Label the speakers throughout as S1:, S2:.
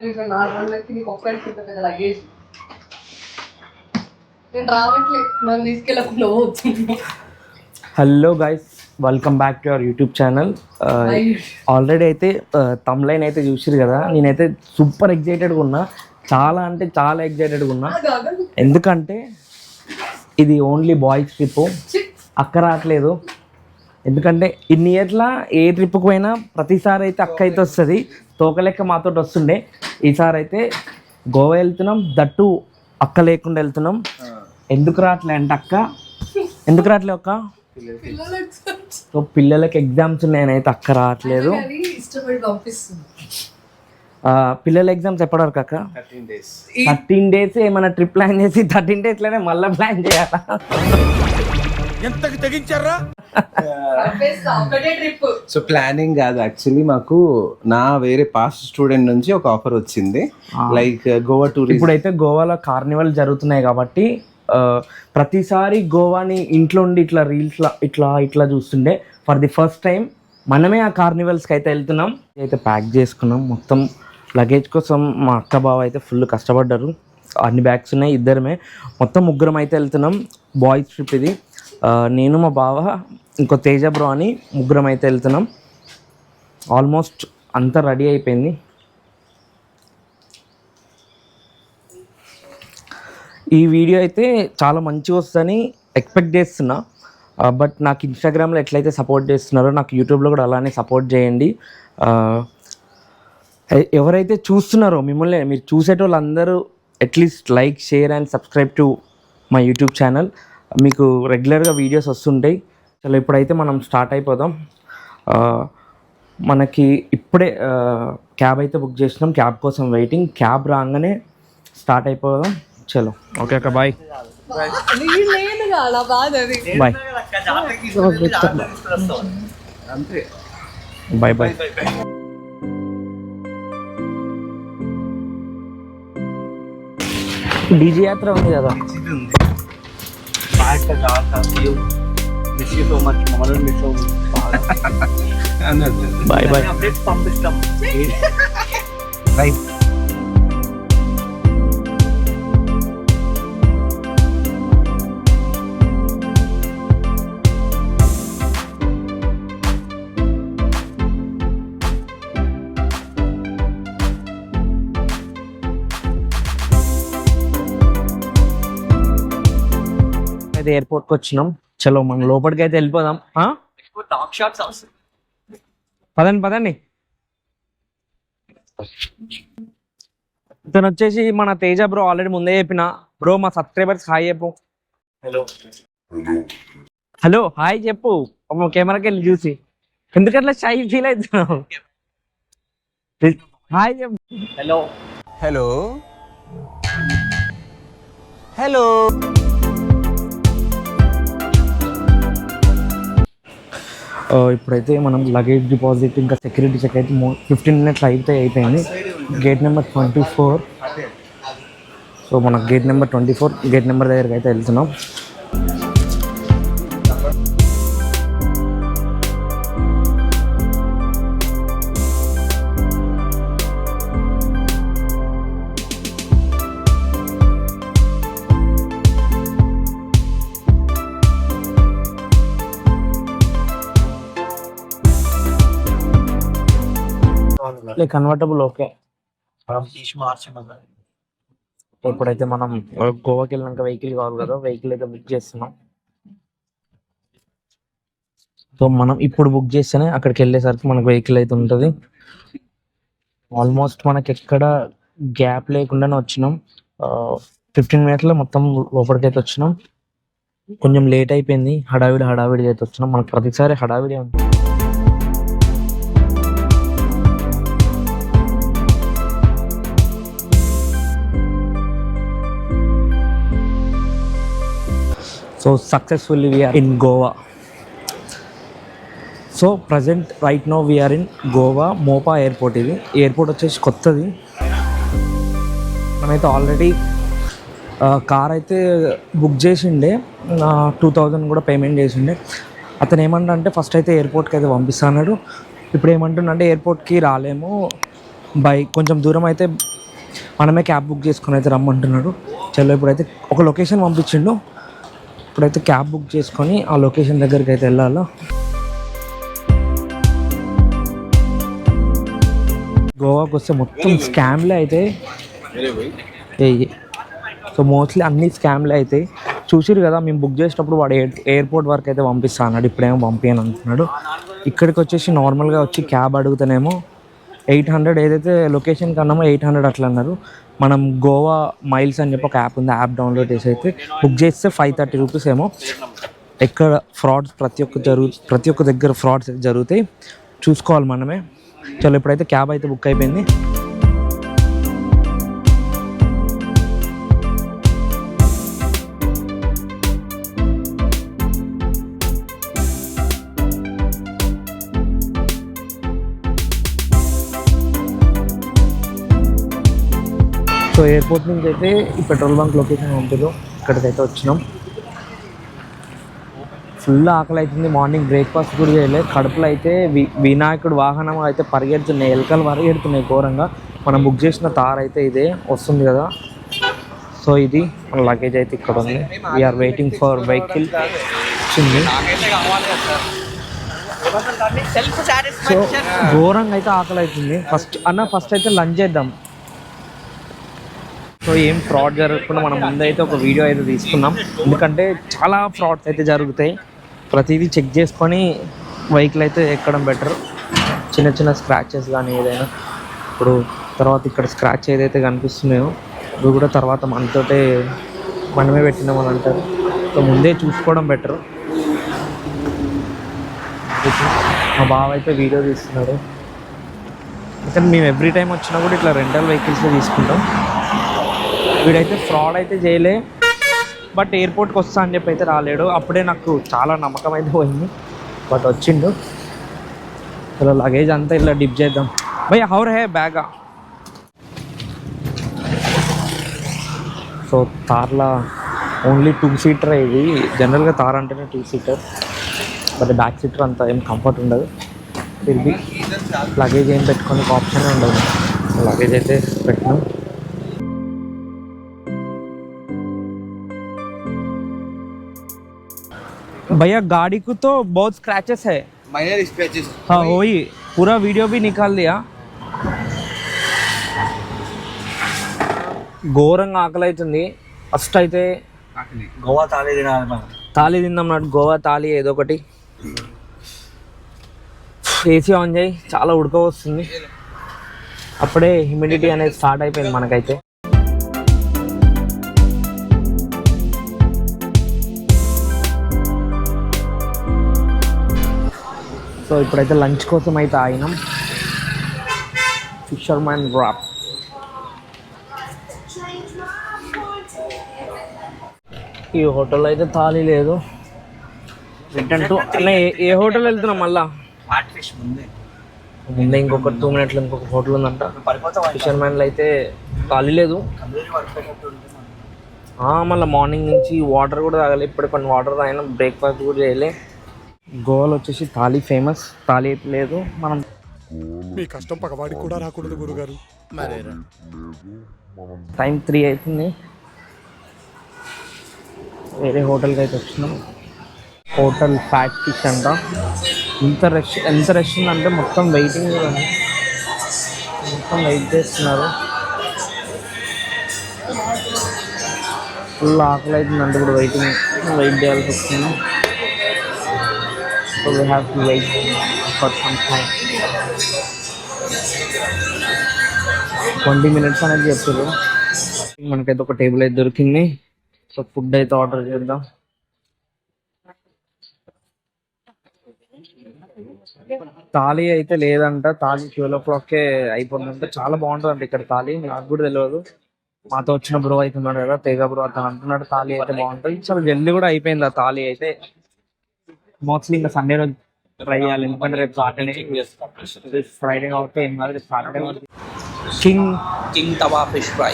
S1: Hello guys, welcome back to our YouTube channel. Already అయితే తమ్లైన్ అయితే చూసిరు కదా. నేనైతే సూపర్ ఎగ్జైటెడ్గా ఉన్నా, చాలా అంటే చాలా ఎగ్జైటెడ్గా ఉన్నా. ఎందుకంటే ఇది ఓన్లీ బాయ్స్ ట్రిప్, అక్క రావట్లేదు. ఎందుకంటే ఇన్ని ఇయర్ల ఏ ట్రిప్కి పోయినా ప్రతిసారి అయితే అక్క అయితే వస్తుంది, తోకలెక్క మాతో వస్తుండే. ఈసారి అయితే గోవా వెళ్తున్నాం, దట్టు అక్క లేకుండా వెళ్తున్నాం. ఎందుకు రావట్లే అంటే అక్క, ఎందుకు రావట్లే అక్క? సో పిల్లలకి ఎగ్జామ్స్ ఉన్నాయనైతే అక్క రావట్లేదు. పిల్లల ఎగ్జామ్స్ ఎప్పటి వరకు అక్క? 13 days. ఏమైనా ట్రిప్ ప్లాన్ చేసి 13 daysలోనే మళ్ళీ ప్లాన్ చేయాలా?
S2: ఎంతకి తెగించారా?
S3: సో ప్లానింగ్ కాదు, యాక్చువల్లీ మాకు నా వేరే పాస్ట్ స్టూడెంట్ నుంచి ఒక ఆఫర్ వచ్చింది, లైక్ గోవా టూర్.
S1: ఇప్పుడైతే గోవాలో కార్నివల్ జరుగుతున్నాయి కాబట్టి ప్రతిసారి గోవాని ఇంట్లో ఉండి ఇట్లా రీల్స్లో ఇట్లా చూస్తుండే. ఫర్ ది ఫస్ట్ టైం మనమే ఆ కార్నివల్స్కి అయితే వెళ్తున్నాం. అయితే ప్యాక్ చేసుకున్నాం మొత్తం. లగేజ్ కోసం మా అక్క బావ అయితే ఫుల్ కష్టపడ్డారు. అన్ని బ్యాగ్స్ ఉన్నాయి, ఇద్దరమే. మొత్తం ముగ్గురం అయితే వెళ్తున్నాం. బాయ్స్ ట్రిప్ ఇది. నేను, మా బావ, ఇంకో తేజ బ్రో అని ముగ్గురం అయితే వెళ్తున్నాం. ఆల్మోస్ట్ అంతా రెడీ అయిపోయింది. ఈ వీడియో అయితే చాలా మంచిగా వస్తుందని ఎక్స్పెక్ట్ చేస్తున్నా. బట్ నాకు ఇన్స్టాగ్రామ్లో ఎట్లయితే సపోర్ట్ చేస్తున్నారో నాకు యూట్యూబ్లో కూడా అలానే సపోర్ట్ చేయండి. ఎవరైతే చూస్తున్నారో మిమ్మల్ని, మీరు చూసేటోళ్ళందరూ at least like, share and subscribe to my YouTube channel. మీకు రెగ్యులర్గా వీడియోస్ వస్తుంటాయి. చలో ఇప్పుడైతే మనం స్టార్ట్ అయిపోదాం. మనకి ఇప్పుడే క్యాబ్ అయితే బుక్ చేసినాం, క్యాబ్ కోసం వెయిటింగ్. క్యాబ్ రాగానే స్టార్ట్ అయిపోదాం. చలో ఓకే అక్క, bye bye bye bye. DJ యాత్ర ఉంది కదా. Bye bye. అయితే ఎయిర్పోర్ట్కి వచ్చినాం. చలో మనం లోపలికి అయితే వెళ్ళిపోదాం. పదండి పదండి. ఇతను వచ్చేసి మన తేజ బ్రో. ఆల్రెడీ ముందే చెప్పిన బ్రో, మా సబ్స్క్రైబర్స్ హాయ్ చెప్పు. హలో హలో హాయ్ చెప్పు. కెమెరాకి వెళ్ళి చూసి ఎందుకట్లా షై ఫీల్ అవుతున్నావు? హాయ్ చెప్పు. Hello
S2: hello hello.
S1: ఇప్పుడైతే మనం లగేజ్ డిపాజిట్ ఇంకా సెక్యూరిటీ చెక్ అయితే 15 minutes అయితే అయిపోయింది. Gate number 24. సో మనకు గేట్ నెంబర్ 24 గేట్ నెంబర్ దగ్గరికి అయితే వెళ్తున్నాం. Convertible okay. ఇప్పుడైతే మనం గోవాకి వెళ్ళినాక వెహికల్ కావాలి కదా, వెహికల్ అయితే బుక్ చేస్తున్నాం. సో మనం ఇప్పుడు బుక్ చేస్తేనే అక్కడికి వెళ్ళేసరికి మనకు వెహికల్ అయితే ఉంటుంది. ఆల్మోస్ట్ మనకి ఎక్కడ గ్యాప్ లేకుండానే వచ్చినాం. 15 minutes మొత్తం లోపలికి అయితే వచ్చినాం. కొంచెం లేట్ అయిపోయింది, హడావిడి అయితే వచ్చినాం. మనకు ప్రతిసారి హడావిడి ఉంది. So successfully we are in Goa. So present right now we are in Goa Mopa airport. ఇది ఎయిర్పోర్ట్ వచ్చేసి కొత్తది. మనమైతే ఆల్రెడీ కార్ అయితే బుక్ చేసిండే, 2000 కూడా పేమెంట్ చేసిండే. అతను ఏమంటా అంటే ఫస్ట్ అయితే ఎయిర్పోర్ట్కి అయితే పంపిస్తాడు. ఇప్పుడు ఏమంటుండంటే ఎయిర్పోర్ట్కి రాలేము, కొంచెం దూరం అయితే మనమే క్యాబ్ బుక్ చేసుకొని అయితే రమ్మంటున్నాడు. చలో ఇప్పుడైతే ఒక లొకేషన్ పంపించిండు. ఇప్పుడైతే క్యాబ్ బుక్ చేసుకొని ఆ లొకేషన్ దగ్గరికి అయితే వెళ్ళాలా. గోవాకి వస్తే మొత్తం స్కామ్లే అయితే. సో మోస్ట్లీ అన్ని స్కామ్లే అయితే చూసిరు కదా. మేము బుక్ చేసినప్పుడు వాడు ఎయిర్పోర్ట్ వరకు అయితే పంపిస్తా అన్నాడు, ఇప్పుడేమో పంపించని అంటున్నాడు. ఇక్కడికి వచ్చేసి నార్మల్గా వచ్చి క్యాబ్ అడుగుతానేమో 800, ఏదైతే లొకేషన్ కన్నామో 800 అట్లా అన్నారు. మనం గోవా మైల్స్ అని చెప్పి ఒక యాప్ ఉంది, యాప్ డౌన్లోడ్ చేసి అయితే బుక్ చేస్తే 530 రూపీస్ ఏమో. ఎక్కడ ఫ్రాడ్స్ ప్రతి ఒక్క దగ్గర ఫ్రాడ్స్ జరుగుతాయి, చూసుకోవాలి మనమే. చలో ఇప్పుడైతే క్యాబ్ అయితే బుక్ అయిపోయింది. సో ఎయిర్పోర్ట్ నుంచి అయితే ఈ పెట్రోల్ బంక్ లొకేషన్ పంపిలో ఇక్కడికైతే వచ్చినాం. ఫుల్ ఆకలి అవుతుంది. మార్నింగ్ బ్రేక్ఫాస్ట్ కూడా చేయలేదు. కడుపులో అయితే వినాయకుడు వాహనం అయితే పరిగెడుతున్నాయి, ఎలకలు పరిగెడుతున్నాయి ఘోరంగా. మనం బుక్ చేసిన తార్ అయితే ఇదే వస్తుంది కదా. సో ఇది మన లగేజ్ అయితే ఇక్కడ ఉంది. వీఆర్ వెయిటింగ్ ఫర్ వెహికల్ వచ్చింది. సో ఘోరంగా అయితే ఆకలి అవుతుంది. ఫస్ట్ అయితే లంచ్ చేద్దాం. సో ఏం ఫ్రాడ్ జరగకుండా మనం ముందైతే ఒక వీడియో అయితే తీసుకున్నాం, ఎందుకంటే చాలా ఫ్రాడ్స్ అయితే జరుగుతాయి. ప్రతిదీ చెక్ చేసుకొని వెహికల్ అయితే ఎక్కడం బెటర్. చిన్న చిన్న స్క్రాచెస్ కానీ ఏదైనా ఇప్పుడు తర్వాత ఇక్కడ స్క్రాచ్ ఏదైతే కనిపిస్తున్నాయో అవి కూడా తర్వాత మనమే పెట్టినామని అంటారు. సో ముందే చూసుకోవడం బెటర్. మా బావ అయితే వీడియో తీస్తున్నాడు. ఎందుకంటే మేము ఎవ్రీ టైం వచ్చినా కూడా ఇట్లా రెంటల్ వెహికల్స్లో తీసుకుంటాం. వీడైతే ఫ్రాడ్ అయితే చేయలే, బట్ ఎయిర్పోర్ట్కి వస్తా అని చెప్పి అయితే రాలేడు. అప్పుడే నాకు చాలా నమ్మకం అయితే పోయింది, బట్ వచ్చిండు. ఇలా లగేజ్ అంతా ఇలా డిప్ చేద్దాం. భయ్యా హౌర్ హే బ్యాగా. సో తార్లా ఓన్లీ 2 సీటర్ ఇది. జనరల్గా తార్ అంటేనే 2 సీటర్, బట్ బ్యాక్ సీటర్ అంతా ఏం కంఫర్ట్ ఉండదు. తిరిగి లగేజ్ ఏం పెట్టుకొని ఆప్షనే ఉండదు. లగేజ్ అయితే పెట్టినాం. भैया गाड़ी को तो बहुत स्क्रैचेस है,
S2: माइनर स्क्रैचेस।
S1: हाँ वही पूरा वीडियो भी निकाल लिया. ఘోరంగా ఆకలి అవుతుంది. ఫస్ట్ అయితే
S2: గోవా తాళి తినాలి.
S1: తాళి తిందాం నాడు. గోవా తాళి ఏదో ఒకటి. ఏసీ ఆన్ చేయి, చాలా ఉడక వస్తుంది. అప్పుడే హ్యూమిడిటీ అనేది స్టార్ట్ అయిపోయింది మనకైతే. సో ఇప్పుడైతే లంచ్ కోసం అయితే ఆగినాం. Fisherman rap. ఈ హోటల్లో అయితే థాలీ లేదు. రిటర్న్ టు ఏ హోటల్ వెళ్తున్నాం మళ్ళా? ముందే ఇంకొక 2 మినిట్లు ఇంకొక హోటల్ ఉందంట. ఫిషర్మ్యాన్లో అయితే థాలీ లేదు. మళ్ళీ మార్నింగ్ నుంచి వాటర్ కూడా తాగాలి. ఇప్పుడు కొన్ని వాటర్ తాగినా, బ్రేక్ఫాస్ట్ కూడా చేయలే. గోవాలో వచ్చేసి థాలీ ఫేమస్. థాలీ అయితే లేదు. మనం
S4: మీ కష్టం పగవాడికి కూడా రాకూడదు గురుగారు.
S1: టైం 3 అవుతుంది. వేరే హోటల్కి అయితే వచ్చినాం. హోటల్ ఫ్యాట్ ఫిష్ అంట. ఎంత రష్ ఉందంటే మొత్తం వెయిటింగ్, మొత్తం వెయిట్ చేస్తున్నారు. ఫుల్ ఆకలి అవుతుందంటే ఇప్పుడు వెయిట్ చేయాల్సి వస్తుంది. So we have to wait for some time. 20 minutes అనేది చెప్పారు. మనకైతే ఒక టేబుల్ అయితే దొరికింది. సో ఫుడ్ అయితే ఆర్డర్ చేద్దాం. థాలీ అయితే లేదంట. థాలీ 12 o'clock అయిపోతుందంటే. చాలా బాగుంటుందంట ఇక్కడ థాలీ. నాకు కూడా తెలియదు. మాతో వచ్చిన బ్రో అయితే ఉన్నాడు కదా, తేజ బ్రో, అతను అంటున్నాడు థాలీ అయితే బాగుంటుంది. చాలా జల్దీ కూడా అయిపోయింది ఆ థాలీ అయితే. మోస్ట్లీ ఇంకా సండే రోజు ట్రై చేయాలి, ఎందుకంటే రేపు సాటర్డే, ఫ్రైడే కాబట్టి ఏం కాదు, రేపు సాటర్డే. కింగ్ తవా ఫిష్ ఫ్రై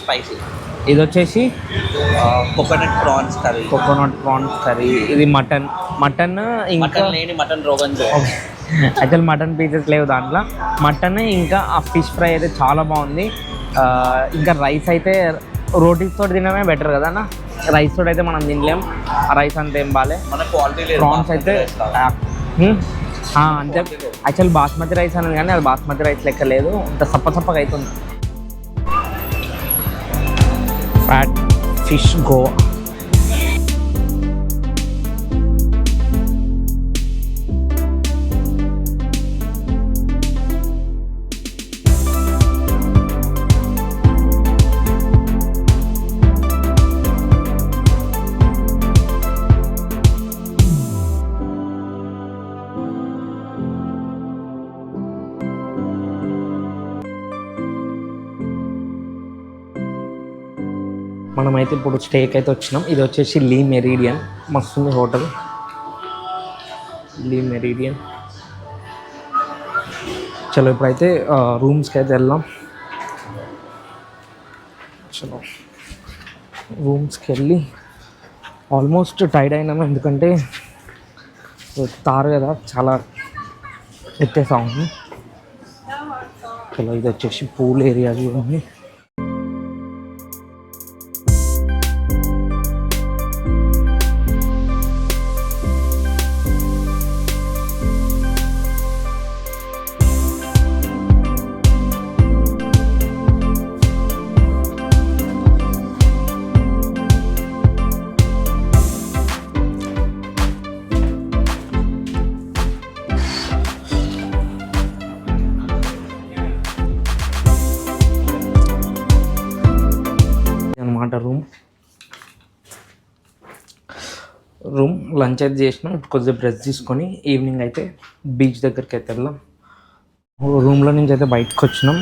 S2: స్పైసీ.
S1: ఇది వచ్చేసి
S2: కోకోనట్ ప్రాన్స్ కర్రీ.
S1: ఇది మటన్ ఇంకా
S2: మటన్ రోగన్ జోష్.
S1: యాక్చువల్ మటన్ పీసెస్ లేవు దాంట్లో. మటన్ ఇంకా ఆ ఫిష్ ఫ్రై అయితే చాలా బాగుంది. ఇంకా రైస్ అయితే రోటీస్ తోటి తినడమే బెటర్ కదా అన్న. రైస్ తోటి అయితే మనం తినలేం, ఆ రైస్ అంతా ఏం బాలే.
S2: మన క్వాలిటీ లేదు.
S1: ప్రాన్స్ అయితే అంతే. యాక్చువల్ బాస్మతి రైస్ అనేది కానీ అది బాస్మతి రైస్ లెక్క లేదు, అంత సప్పగా అవుతుంది. Fat fish Goa. మనమైతే ఇప్పుడు స్టేక్ అయితే వచ్చినాం. ఇది వచ్చేసి లీ మెరీడియన్, మస్తుంది హోటల్. లీ మెరీడియన్. చలో ఇప్పుడైతే రూమ్స్కి అయితే వెళ్దాం. చలో రూమ్స్కి వెళ్ళి ఆల్మోస్ట్ టైర్డ్ అయినాము, ఎందుకంటే తారు కదా చాలా ఎత్తేసాము. చలో ఇది వచ్చేసి పూల్ ఏరియా చూడండి. అనమాట రూమ్ లంచ్ అయితే చేసినాం. కొద్దిసేపు రెస్ట్ తీసుకొని ఈవినింగ్ అయితే బీచ్ దగ్గరికి అయితే వెళ్ళాం. రూమ్లో నుంచి అయితే బయటకు వచ్చినాం.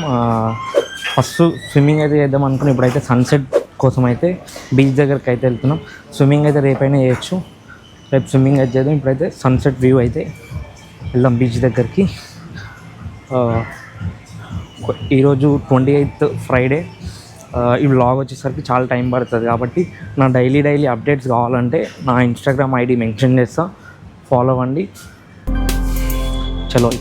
S1: ఫస్ట్ స్విమ్మింగ్ అయితే చేద్దాం అనుకుని ఇప్పుడైతే సన్సెట్ కోసం అయితే బీచ్ దగ్గరికి అయితే వెళ్తున్నాం. స్విమ్మింగ్ అయితే రేపైనా చేయొచ్చు, రేపు స్విమ్మింగ్ అయితే చేద్దాం. ఇప్పుడైతే సన్సెట్ వ్యూ అయితే వెళ్దాం బీచ్ దగ్గరికి. ఈరోజు 28th ఫ్రైడే. ఈ వ్లాగ్ వచ్చేసరికి చాలా టైం పడుతుంది, కాబట్టి నా డైలీ అప్డేట్స్ కావాలంటే నా ఇన్స్టాగ్రామ్ ఐడి మెన్షన్ చేస్తా, ఫాలో అవ్వండి. చలో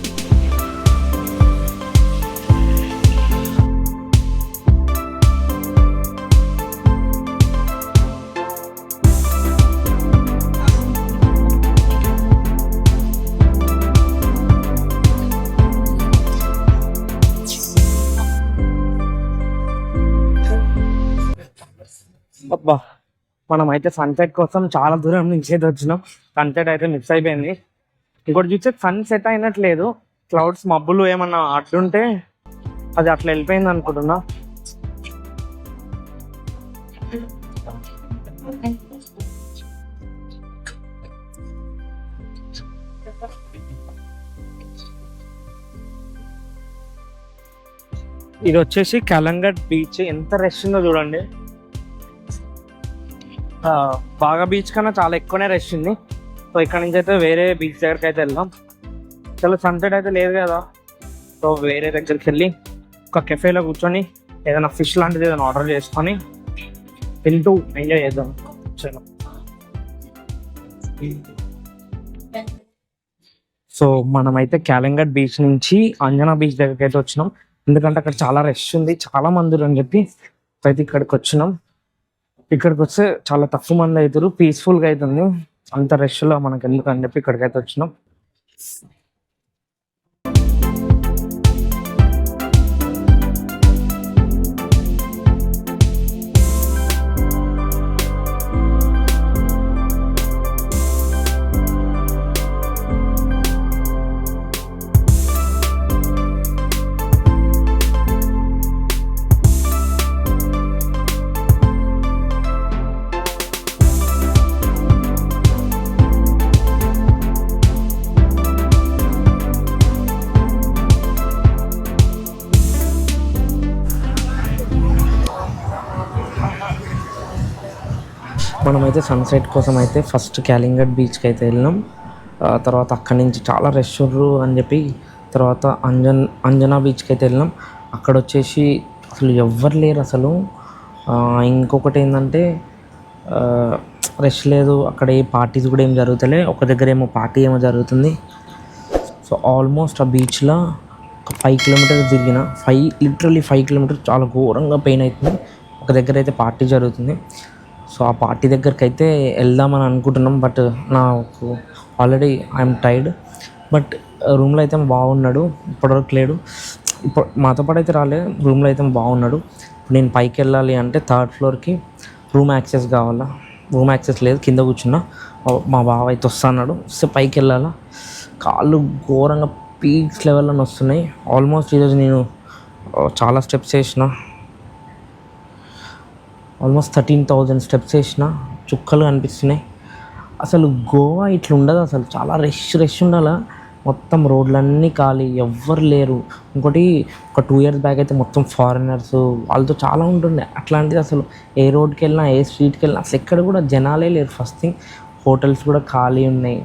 S1: అబ్బా, మనం అయితే సన్సెట్ కోసం చాలా దూరం నుంచి అయితే వచ్చినాం. సన్సెట్ అయితే మిస్ అయిపోయింది. ఇంకోటి చూస్తే సన్సెట్ అయినట్లేదు, క్లౌడ్స్ మబ్బులు ఏమన్నా అట్లుంటే అది అట్లా వెళ్ళిపోయింది అనుకుంటున్నా. ఇది వచ్చేసి కలంగట్ బీచ్. ఎంత రష్ ఉందో చూడండి. బాగా బీచ్ కన్నా చాలా ఎక్కువనే రష్ ఉంది. సో ఇక్కడ నుంచి అయితే వేరే బీచ్ దగ్గరికి అయితే వెళ్దాం. చలో సన్సెట్ అయితే లేదు కదా, సో వేరే దగ్గరికి వెళ్ళి ఒక కెఫేలో కూర్చొని ఏదైనా ఫిష్ లాంటిది ఏదైనా ఆర్డర్ చేసుకొని తింటూ ఎంజాయ్ చేద్దాం. చలో సో మనమైతే కాలంగట్ బీచ్ నుంచి అంజనా బీచ్ దగ్గరికి అయితే వచ్చినాం. ఎందుకంటే అక్కడ చాలా రష్ ఉంది, చాలా మంది అని చెప్పి అయితే ఇక్కడికి వచ్చినాం. ఇక్కడికి వస్తే చాలా తక్కువ మంది అవుతారు, పీస్ఫుల్గా అవుతుంది. అంత రష్లో మనకు ఎందుకు అని చెప్పి ఇక్కడికైతే వచ్చినాం. మనమైతే సన్సెట్ కోసం అయితే ఫస్ట్ కాలింగట్ బీచ్కి అయితే వెళ్ళినాం. తర్వాత అక్కడి నుంచి చాలా రష్ అని చెప్పి తర్వాత అంజనా బీచ్కి అయితే వెళ్ళినాం. అక్కడ వచ్చేసి అసలు ఎవ్వరు లేరు అసలు. ఇంకొకటి ఏంటంటే రష్ లేదు, అక్కడ ఏ పార్టీస్ కూడా ఏం జరుగుతలే. ఒక దగ్గర ఏమో పార్టీ ఏమో జరుగుతుంది. సో ఆల్మోస్ట్ ఆ బీచ్లో ఒక 5 కిలోమీటర్స్ తిరిగిన లిటరల్లీ 5 కిలోమీటర్స్ చాలా ఘోరంగా పెయిన్ అవుతుంది. ఒక దగ్గర అయితే పార్టీ జరుగుతుంది. సో ఆ పార్టీ దగ్గరికి అయితే వెళ్దామని అనుకుంటున్నాం. బట్ నాకు ఆల్రెడీ ఐఎమ్ టైర్డ్. బట్ రూమ్లో అయితే బాగున్నాడు, ఇప్పటివరకు లేడు. ఇప్పుడు మాతో పాటు అయితే రాలేదు, రూమ్లో అయితే బాగున్నాడు. ఇప్పుడు నేను పైకి వెళ్ళాలి అంటే 3rd ఫ్లోర్కి రూమ్ యాక్సెస్ కావాలా. రూమ్ యాక్సెస్ లేదు, కింద కూర్చున్నా. మా బావ అయితే వస్తున్నాడు. సో పైకి వెళ్ళాలా. కాళ్ళు ఘోరంగా పీక్స్ లెవెల్లో వస్తున్నాయి. ఆల్మోస్ట్ ఈరోజు నేను చాలా స్టెప్స్ వేసిన, ఆల్మోస్ట్ 13,000 స్టెప్స్ వేసిన. చుక్కలు కనిపిస్తున్నాయి. అసలు గోవా ఇట్లా ఉండదు అసలు. చాలా రష్ ఉండాలా. మొత్తం రోడ్లన్నీ ఖాళీ, ఎవ్వరు లేరు. ఇంకోటి ఒక 2 years బ్యాక్ అయితే మొత్తం ఫారినర్స్ వాళ్ళతో చాలా ఉంటుండే. అట్లాంటిది అసలు ఏ రోడ్కి వెళ్ళినా ఏ స్ట్రీట్కి వెళ్ళినా అసలు ఎక్కడ కూడా జనాలే లేరు. ఫస్ట్ థింగ్ హోటల్స్ కూడా ఖాళీ ఉన్నాయి.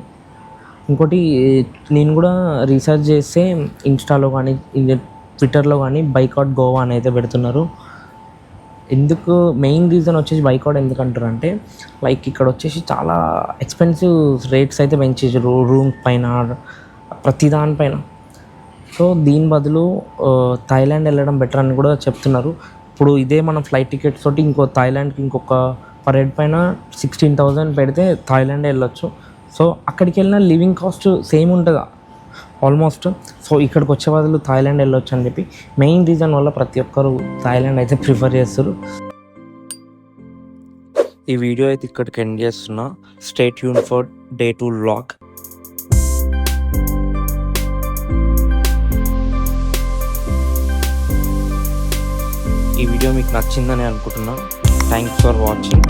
S1: ఇంకోటి నేను కూడా రీసెర్చ్ చేస్తే ఇన్స్టాలో కానీ ట్విట్టర్లో కానీ బైకాట్ గోవా అని అయితే పెడుతున్నారు. ఎందుకు మెయిన్ రీజన్ వచ్చేసి బైకాట్ ఎందుకు అంటారంటే లైక్ ఇక్కడ వచ్చేసి చాలా ఎక్స్పెన్సివ్ రేట్స్ అయితే పెంచేసారు రూమ్ పైన, ప్రతి దానిపైన. సో దీని బదులు థాయిలాండ్ వెళ్ళడం బెటర్ అని కూడా చెప్తున్నారు. ఇప్పుడు ఇదే మనం ఫ్లైట్ టికెట్స్ తోటి థాయిలాండ్కి ఇంకొక పర్ హెడ్ పైన 16,000 పెడితే థాయిలాండ్ వెళ్ళొచ్చు. సో అక్కడికి వెళ్ళిన లివింగ్ కాస్ట్ సేమ్ ఉంటుంది ఆల్మోస్ట్. సో ఇక్కడికి వచ్చే బదులు థాయిలాండ్ వెళ్ళొచ్చు అని చెప్పి మెయిన్ రీజన్ వల్ల ప్రతి ఒక్కరు థాయిలాండ్ అయితే ప్రిఫర్ చేస్తారు. ఈ వీడియో అయితే ఇక్కడికి ఎండ్ చేస్తున్నా. Stay tune for Day 2 vlog. ఈ వీడియో మీకు నచ్చిందని అనుకుంటున్నా. Thanks for watching.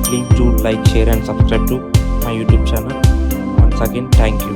S1: Please do like, share and subscribe to my YouTube channel. Once again thank you.